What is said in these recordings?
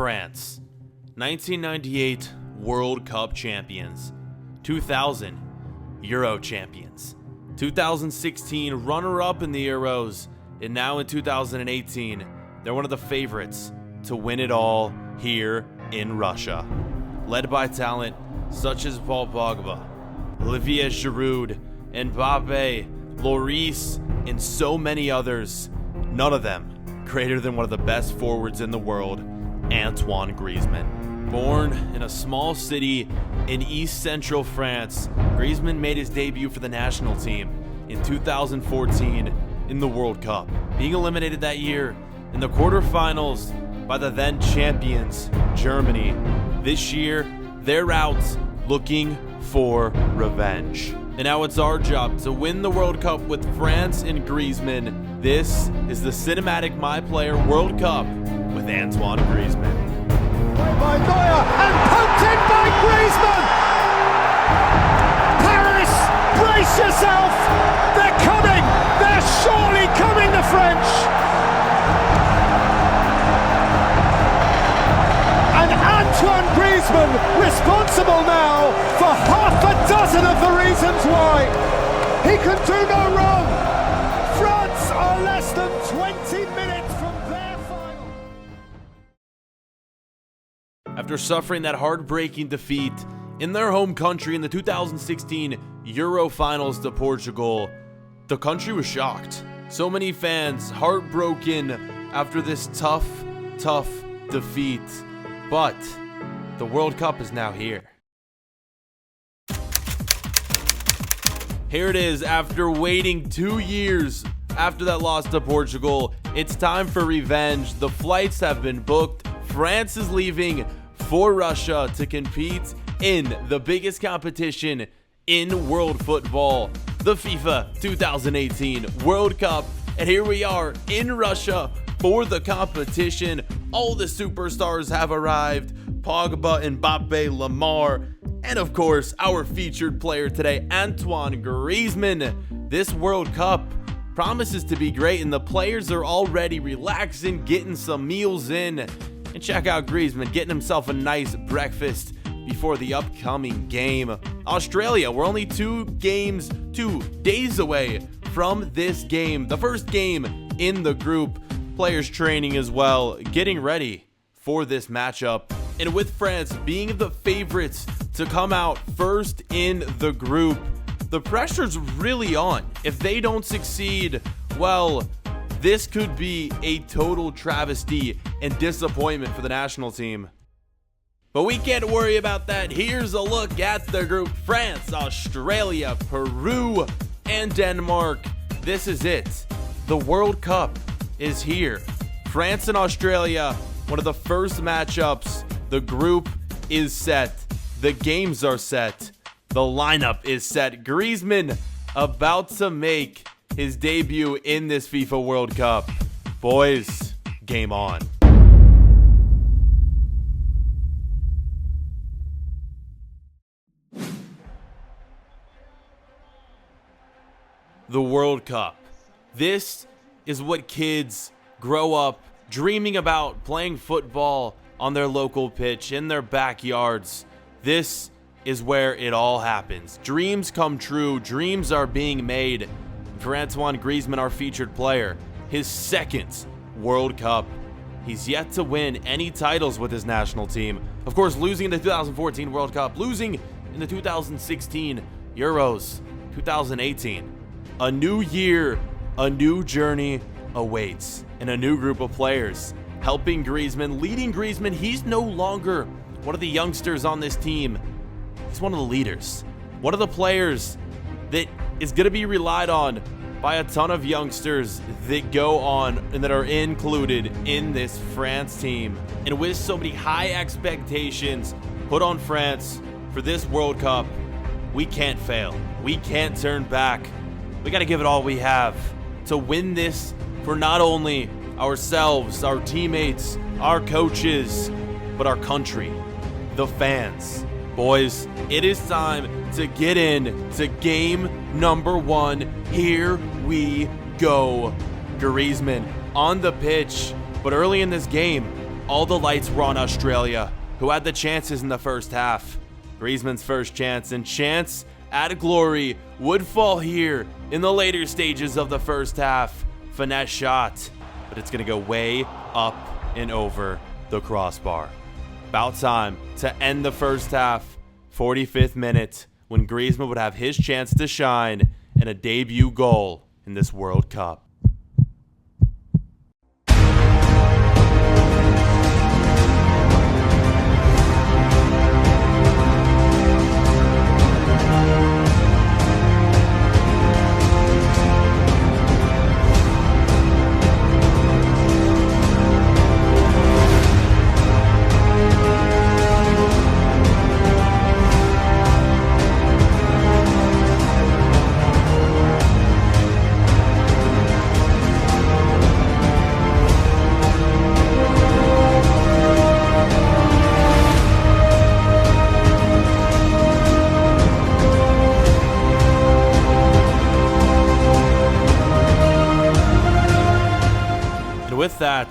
France, 1998 World Cup champions, 2000 Euro champions, 2016 runner-up in the Euros, and now in 2018, they're one of the favorites to win it all here in Russia. Led by talent such as Paul Pogba, Olivier Giroud, Mbappe, Lloris, and so many others, none of them greater than one of the best forwards in the world, Antoine Griezmann. Born in a small city in East Central France, Griezmann made his debut for the national team in 2014 in the World Cup, being eliminated that year in the quarterfinals by the then champions, Germany. This year, they're out looking for revenge. And now it's our job to win the World Cup with France and Griezmann. This is the Cinematic My Player World Cup with Antoine Griezmann. By Neuer and poked in by Griezmann! Paris, brace yourself! They're coming! They're surely coming, the French! And Antoine Griezmann responsible now for half a dozen of the reasons why. He can do no wrong. France are less than 20 minutes from their final. After suffering that heartbreaking defeat in their home country in the 2016 Euro Finals to Portugal, the country was shocked. So many fans heartbroken after this tough defeat. But the World Cup is now here. Here it is, after waiting 2 years after that loss to Portugal. It's time for revenge. The flights have been booked. France is leaving for Russia to compete in the biggest competition in world football, the FIFA 2018 World Cup. And here we are in Russia for the competition. All the superstars have arrived. Pogba, Mbappe, Lamar, and of course, our featured player today, Antoine Griezmann. This World Cup promises to be great, and the players are already relaxing, getting some meals in. And check out Griezmann getting himself a nice breakfast before the upcoming game. Australia, we're only 2 days away from this game. The first game in the group. Players training as well, getting ready for this matchup. And with France being the favorites to come out first in the group, the pressure's really on. If they don't succeed, well, this could be a total travesty and disappointment for the national team. But we can't worry about that. Here's a look at the group: France, Australia, Peru, and Denmark. This is it. The World Cup is here. France and Australia, one of the first matchups. The group is set. The games are set. The lineup is set. Griezmann about to make his debut in this FIFA World Cup. Boys, game on. The World Cup. This is what kids grow up dreaming about, playing football on their local pitch, in their backyards. This is where it all happens. Dreams come true. Dreams are being made. For Antoine Griezmann, our featured player, his second World Cup. He's yet to win any titles with his national team. Of course, losing in the 2014 World Cup, losing in the 2016 Euros, 2018. A new year, a new journey awaits, and a new group of players helping Griezmann, leading Griezmann. He's no longer one of the youngsters on this team. He's one of the leaders, one of the players that is going to be relied on by a ton of youngsters that go on and that are included in this France team. And with so many high expectations put on France for this World Cup, we can't fail. We can't turn back. We got to give it all we have to win this for not only ourselves, our teammates, our coaches, but our country, the fans. Boys, it is time to get in to game number 1. Here we go. Griezmann on the pitch, but early in this game, all the lights were on Australia, who had the chances in the first half. Griezmann's first chance and chance at glory would fall here in the later stages of the first half. Finesse shot, but it's going to go way up and over the crossbar. About time to end the first half. 45th minute, when Griezmann would have his chance to shine and a debut goal in this World Cup. With that,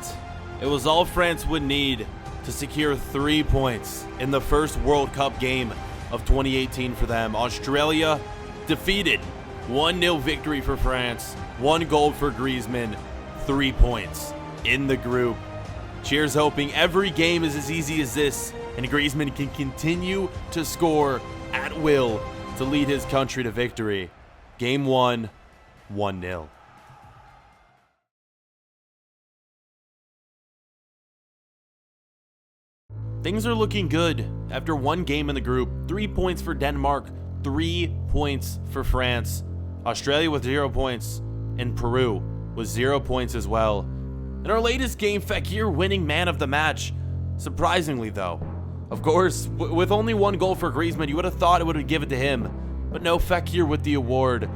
it was all France would need to secure 3 points in the first World Cup game of 2018 for them. Australia defeated. 1-0 victory for France. 1 goal for Griezmann. 3 points in the group. Cheers, hoping every game is as easy as this and Griezmann can continue to score at will to lead his country to victory. Game 1, 1-0. Things are looking good after 1 game in the group. 3 points for Denmark, 3 points for France. Australia with 0 points, and Peru with 0 points as well. In our latest game, Fekir winning man of the match. Surprisingly though. Of course, with only 1 goal for Griezmann, you would have thought it would have given to him. But no, Fekir with the award.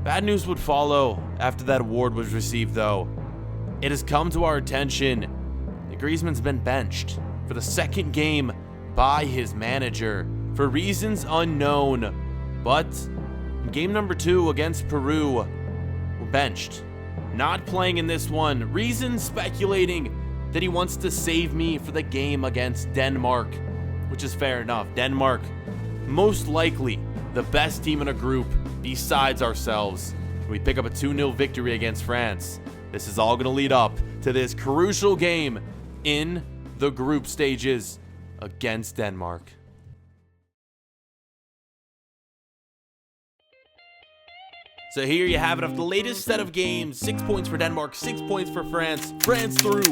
Bad news would follow after that award was received though. It has come to our attention that Griezmann's been benched for the 2nd game by his manager for reasons unknown. But in game number 2 against Peru, we're benched. Not playing in this one. Reasons speculating that he wants to save me for the game against Denmark, which is fair enough. Denmark, most likely the best team in a group besides ourselves. We pick up a 2-0 victory against France. This is all going to lead up to this crucial game in the group stages against Denmark. So here you have it of the latest set of games. 6 points for Denmark, 6 points for France. France through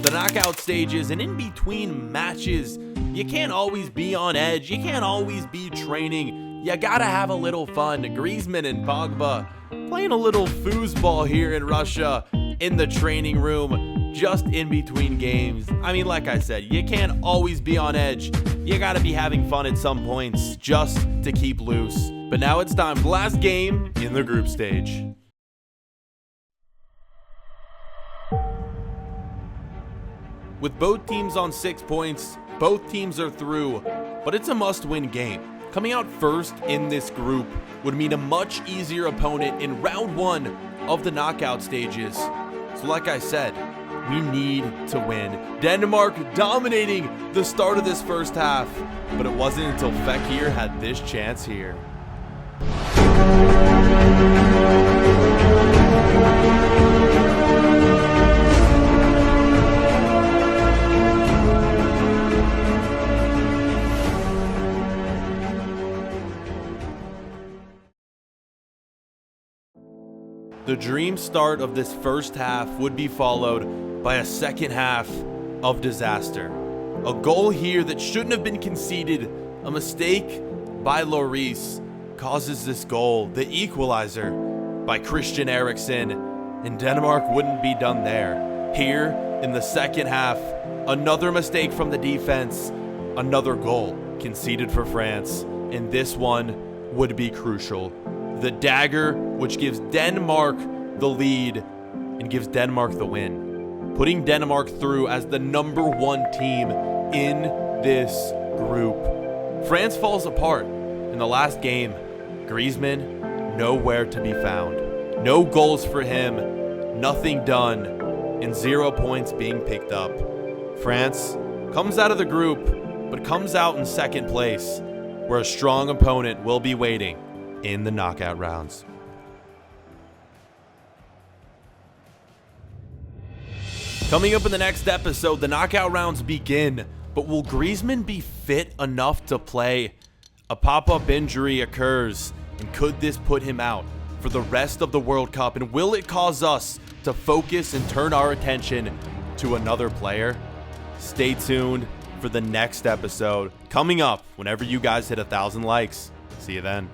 the knockout stages, and in between matches, you can't always be on edge. You can't always be training. You gotta have a little fun. Griezmann and Pogba playing a little foosball here in Russia in the training room, just in between games. I mean, like I said, you can't always be on edge. You gotta be having fun at some points just to keep loose. But now it's time for the last game in the group stage. With both teams on 6 points, both teams are through, but it's a must-win game. Coming out first in this group would mean a much easier opponent in round 1 of the knockout stages. So like I said, we need to win. Denmark dominating the start of this first half, but it wasn't until Fekir had this chance here. The dream start of this first half would be followed by a second half of disaster. A goal here that shouldn't have been conceded, a mistake by Lloris, causes this goal, the equalizer by Christian Eriksen, and Denmark wouldn't be done there. Here in the second half, another mistake from the defense, another goal conceded for France, and this one would be crucial. The dagger, which gives Denmark the lead and gives Denmark the win, putting Denmark through as the number 1 team in this group. France falls apart in the last game. Griezmann, nowhere to be found. No goals for him, nothing done, and 0 points being picked up. France comes out of the group, but comes out in second place, where a strong opponent will be waiting in the knockout rounds. Coming up in the next episode, the knockout rounds begin, but will Griezmann be fit enough to play? A pop-up injury occurs, and could this put him out for the rest of the World Cup? And will it cause us to focus and turn our attention to another player? Stay tuned for the next episode coming up whenever you guys hit 1,000 likes. See you then.